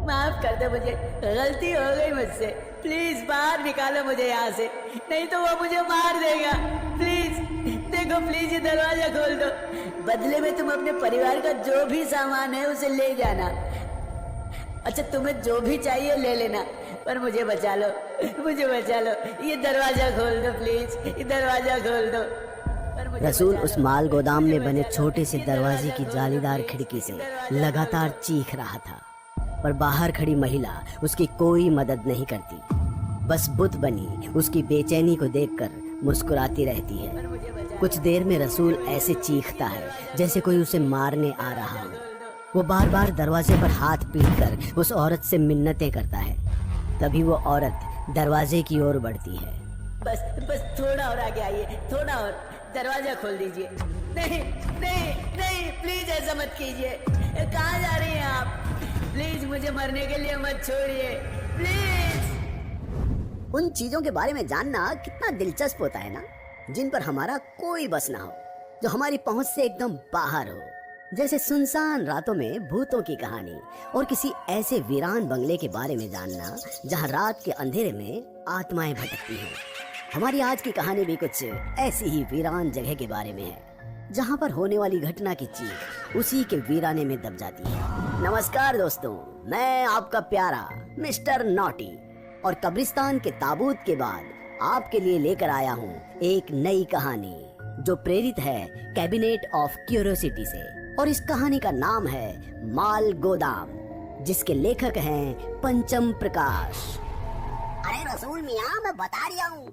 माफ कर दो मुझे, गलती हो गई मुझसे। प्लीज बाहर निकालो मुझे यहाँ से, नहीं तो वो मुझे मार देगा। प्लीज देखो, प्लीज ये दरवाजा खोल दो। बदले में तुम अपने परिवार का जो भी सामान है उसे ले जाना। अच्छा, तुम्हें जो भी चाहिए ले लेना, पर मुझे बचा लो, मुझे बचा लो। ये दरवाजा खोल दो प्लीज, ये दरवाजा खोल दो। रसूल उस माल गोदाम में बने छोटे से दरवाजे की जालीदार खिड़की से लगातार चीख रहा था, पर बाहर खड़ी महिला उसकी कोई मदद नहीं करती। बस बुत बनी उसकी बेचैनी को देखकर मुस्कुराती रहती है। कुछ देर में रसूल ऐसे चीखता है जैसे कोई उसे मारने आ रहा हो। वो बार बार दरवाजे पर हाथ पीटकर उस औरत से मिन्नतें करता है। तभी वो औरत दरवाजे की ओर बढ़ती है। बस बस थोड़ा और आगे आइए, थोड़ा और, दरवाजा खोल दीजिए। नहीं नहीं नहीं, प्लीज ऐसा मत कीजिए। कहाँ जा रही हैं आप? प्लीज मुझे मरने के लिए मत छोड़िए, प्लीज। उन चीजों के बारे में जानना कितना दिलचस्प होता है ना, जिन पर हमारा कोई बस ना हो, जो हमारी पहुंच से एकदम बाहर हो। जैसे सुनसान रातों में भूतों की कहानी, और किसी ऐसे वीरान बंगले के बारे में जानना जहां रात के अंधेरे में आत्माएं भटकती हैं। हमारी आज की कहानी भी कुछ ऐसी ही वीरान जगह के बारे में है, जहां पर होने वाली घटना की चीख उसी के वीराने में दब जाती है। नमस्कार दोस्तों, मैं आपका प्यारा मिस्टर नॉटी, और कब्रिस्तान के ताबूत के बाद आपके लिए लेकर आया हूँ एक नई कहानी जो प्रेरित है कैबिनेट ऑफ क्यूरियोसिटी से। और इस कहानी का नाम है माल गोदाम, जिसके लेखक हैं पंचम प्रकाश। अरे रसूल मियाँ, मैं बता रहा हूँ,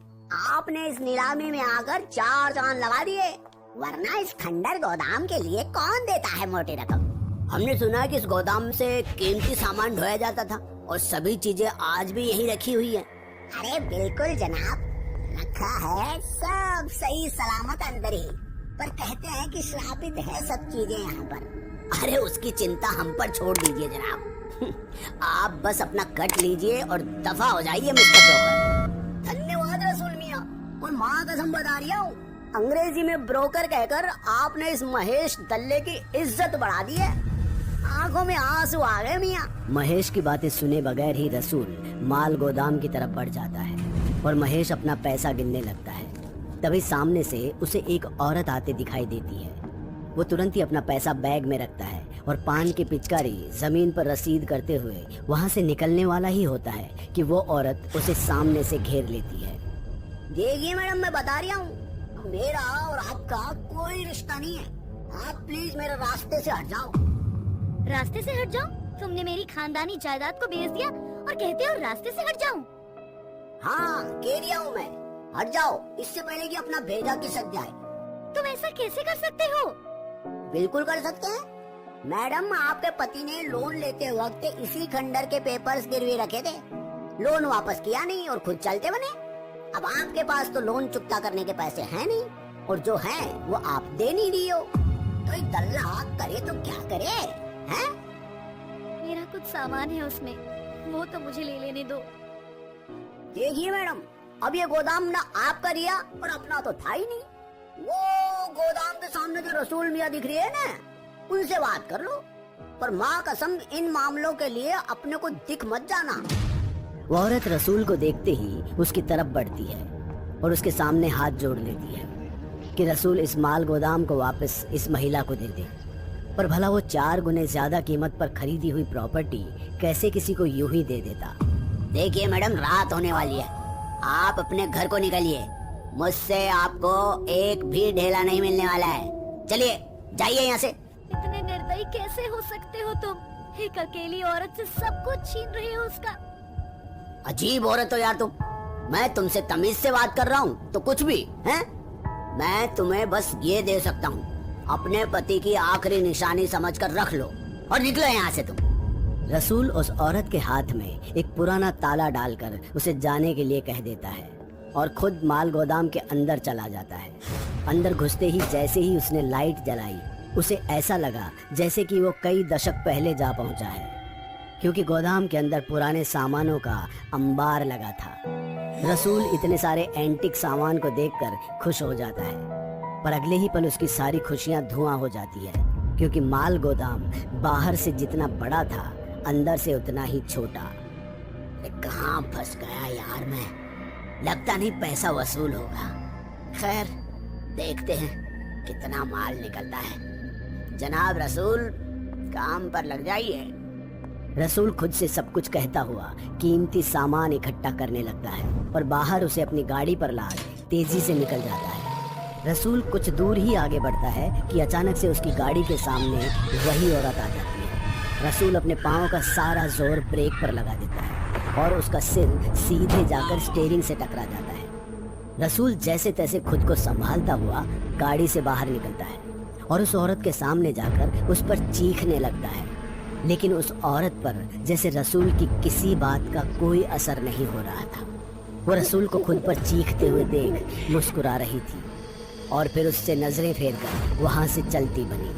आपने इस नीलामी में आकर 4 चांद लगा दिए, वरना इस खंडर गोदाम के लिए कौन देता है मोटी रकम। हमने सुना कि इस गोदाम से कीमती सामान ढोया जाता था, और सभी चीजें आज भी यही रखी हुई है। अरे बिल्कुल जनाब, रखा है सब सही सलामत अंदर ही, पर कहते हैं कि श्रापित है सब चीजें यहाँ पर। अरे उसकी चिंता हम पर छोड़ दीजिए जनाब, आप बस अपना कट लीजिए और दफा हो जाइए मिस्टर ब्रोकर। धन्यवाद रसूल मियाँ, और माँ कसम बता रही हूँ, अंग्रेजी में ब्रोकर कहकर आपने इस महेश दल्ले की इज्जत बढ़ा दी है। आंखों में आंसू आ गए मियाँ। महेश की बातें सुने बगैर ही रसूल माल गोदाम की तरफ बढ़ जाता है, और महेश अपना पैसा गिनने लगता है। तभी सामने से उसे एक औरत आते दिखाई देती है। वो तुरंत ही अपना पैसा बैग में रखता है, और पान की पिचकारी जमीन पर रसीद करते हुए वहाँ से निकलने वाला ही होता है कि वो औरत उसे सामने से घेर लेती है। देखिए मैडम, मैं बता रहा हूँ, मेरा और आपका कोई रिश्ता नहीं है। आप प्लीज मेरे रास्ते से हट जाओ। रास्ते से हट जाऊं? तुमने मेरी खानदानी जायदाद को बेच दिया और कहते हो रास्ते से हट जाऊं? हाँ, कह रहा हूँ मैं, हट जाओ, इससे पहले कि अपना भेजा खिसक जाए। तुम ऐसा कैसे कर सकते हो? बिल्कुल कर सकते हैं मैडम, आपके पति ने लोन लेते वक्त इसी खंडर के पेपर्स गिरवी रखे थे। लोन वापस किया नहीं और खुद चलते बने। अब आपके पास तो लोन चुकता करने के पैसे हैं नहीं, और जो हैं वो आप दे नहीं रही हो, तो एक दल्ला करे तो क्या करे हैं? मेरा कुछ सामान है उसमें, वो तो मुझे ले लेने दो। देखिए मैडम, अब ये गोदाम ना आपका रिया और अपना तो था ही नहीं। वो गोदाम के सामने जो रसूल मियाँ दिख रही है ना, उनसे बात कर लो, पर माँ कसम इन मामलों के लिए अपने को दिख मत जाना। वो औरत रसूल को देखते ही उसकी तरफ बढ़ती है और उसके सामने हाथ जोड़ लेती है कि रसूल इस माल गोदाम को वापस इस महिला को दे दे। पर भला वो 4 गुने ज्यादा कीमत पर खरीदी हुई प्रॉपर्टी कैसे किसी को यूं ही दे देता। देखिए मैडम, रात होने वाली है, आप अपने घर को निकलिए, मुझसे आपको एक भी ढेला नहीं मिलने वाला है। चलिए जाइए यहाँ से। इतने निर्दयी कैसे हो सकते हो तुम? एक अकेली औरत से सब कुछ छीन रहे हो उसका। अजीब औरत हो यार तुम, मैं तुमसे तमीज से बात कर रहा हूँ तो कुछ भी है। मैं तुम्हें बस ये दे सकता हूँ, अपने पति की आखिरी निशानी समझकर रख लो और निकलो यहाँ से तुम। रसूल उस औरत के हाथ में एक पुराना ताला डालकर उसे जाने के लिए कह देता है और खुद माल गोदाम के अंदर चला जाता है। अंदर घुसते ही जैसे ही उसने लाइट जलाई, उसे ऐसा लगा जैसे कि वो कई दशक पहले जा पहुंचा है, क्योंकि गोदाम के अंदर पुराने सामानों का अंबार लगा था। रसूल इतने सारे एंटिक सामान को देखकर खुश हो जाता है, पर अगले ही पल उसकी सारी खुशियां धुआं हो जाती है, क्योंकि माल गोदाम बाहर से जितना बड़ा था, अंदर से उतना ही छोटा। कहाँ फंस गया यार मैं, लगता नहीं पैसा वसूल होगा। खैर देखते हैं कितना माल निकलता है। जनाब रसूल, काम पर लग जाइए। रसूल खुद से सब कुछ कहता हुआ कीमती सामान इकट्ठा करने लगता है और बाहर उसे अपनी गाड़ी पर लाद तेजी से निकल जाता है। रसूल कुछ दूर ही आगे बढ़ता है कि अचानक से उसकी गाड़ी के सामने वही औरत आ जाती है। रसूल अपने पाँव का सारा जोर ब्रेक पर लगा देता है और उसका सिर सीधे जाकर स्टीयरिंग से टकरा जाता है। रसूल जैसे तैसे खुद को संभालता हुआ गाड़ी से बाहर निकलता है और उस औरत के सामने जाकर उस पर चीखने लगता है, लेकिन उस औरत पर जैसे रसूल की किसी बात का कोई असर नहीं हो रहा था। वो रसूल को खुद पर चीखते हुए देख मुस्कुरा रही थी और फिर उससे नजरें फेरकर वहां से चलती बनी।